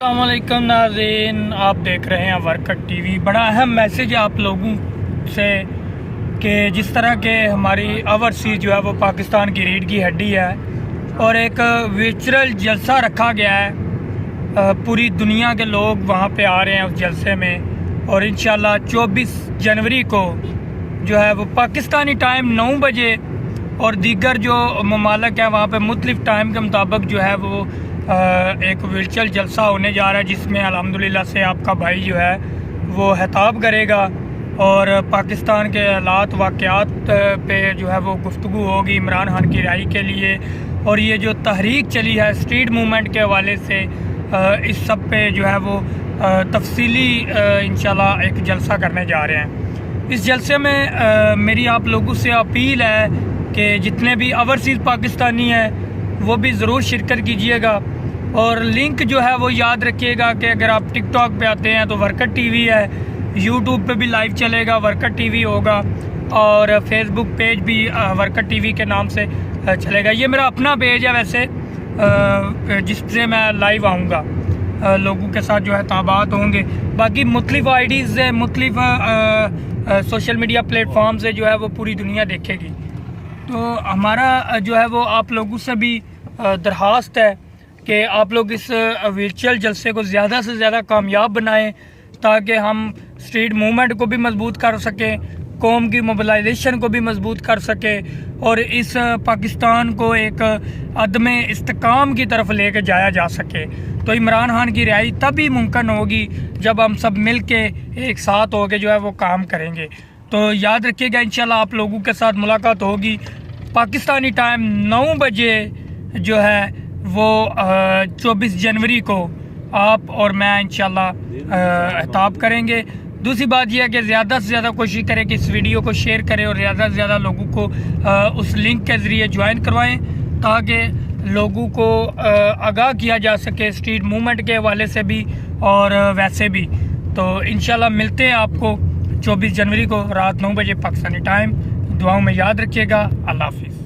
السلام علیکم ناظرین، آپ دیکھ رہے ہیں ورکٹ ٹی وی۔ بڑا اہم میسیج آپ لوگوں سے کہ جس طرح کے ہماری اوورسیز جو ہے وہ پاکستان کی ریڑھ کی ہڈی ہے اور ایک ورچوئل جلسہ رکھا گیا ہے، پوری دنیا کے لوگ وہاں پہ آ رہے ہیں اس جلسے میں، اور انشاءاللہ 24 جنوری کو جو ہے وہ پاکستانی ٹائم 9 بجے اور دیگر جو ممالک ہیں وہاں پہ مختلف ٹائم کے مطابق جو ہے وہ ایک ورچوئل جلسہ ہونے جا رہا ہے، جس میں الحمدللہ سے آپ کا بھائی جو ہے وہ خطاب کرے گا اور پاکستان کے حالات واقعات پہ جو ہے وہ گفتگو ہوگی عمران خان کی رہائی کے لیے، اور یہ جو تحریک چلی ہے اسٹریٹ موومنٹ کے حوالے سے اس سب پہ جو ہے وہ تفصیلی انشاءاللہ ایک جلسہ کرنے جا رہے ہیں۔ اس جلسے میں میری آپ لوگوں سے اپیل ہے کہ جتنے بھی اوورسیز پاکستانی ہیں وہ بھی ضرور شرکت کیجیے گا، اور لنک جو ہے وہ یاد رکھیے گا کہ اگر آپ ٹک ٹاک پہ آتے ہیں تو ورکٹ ٹی وی ہے، یوٹیوب پہ بھی لائیو چلے گا ورکٹ ٹی وی ہوگا، اور فیس بک پیج بھی ورکٹ ٹی وی کے نام سے چلے گا۔ یہ میرا اپنا پیج ہے ویسے، جس سے میں لائیو آؤں گا، لوگوں کے ساتھ جو ہے تابعات ہوں گے۔ باقی مختلف آئی ڈیز سے مختلف سوشل میڈیا پلیٹ فارم سے جو ہے وہ پوری دنیا دیکھے گی۔ تو ہمارا جو ہے وہ آپ لوگوں سے بھی درخواست ہے کہ آپ لوگ اس ورچوئل جلسے کو زیادہ سے زیادہ کامیاب بنائیں، تاکہ ہم اسٹریٹ موومنٹ کو بھی مضبوط کر سکیں، قوم کی موبلائزیشن کو بھی مضبوط کر سکیں، اور اس پاکستان کو ایک عدم استحکام کی طرف لے کے جایا جا سکے۔ تو عمران خان کی رہائی تبھی ممکن ہوگی جب ہم سب مل کے ایک ساتھ ہو کے جو ہے وہ کام کریں گے۔ تو یاد رکھیے گا انشاءاللہ آپ لوگوں کے ساتھ ملاقات ہوگی پاکستانی ٹائم 9 بجے جو ہے وہ 24 جنوری کو آپ اور میں انشاءاللہ خطاب کریں گے۔ دوسری بات یہ ہے کہ زیادہ سے زیادہ کوشش کریں کہ اس ویڈیو کو شیئر کریں اور زیادہ سے زیادہ لوگوں کو اس لنک کے ذریعے جوائن کروائیں، تاکہ لوگوں کو آگاہ کیا جا سکے اسٹریٹ موومنٹ کے حوالے سے بھی اور ویسے بھی۔ تو انشاءاللہ ملتے ہیں آپ کو 24 جنوری کو رات 9 بجے پاکستانی ٹائم۔ دعاؤں میں یاد رکھیے گا۔ اللہ حافظ۔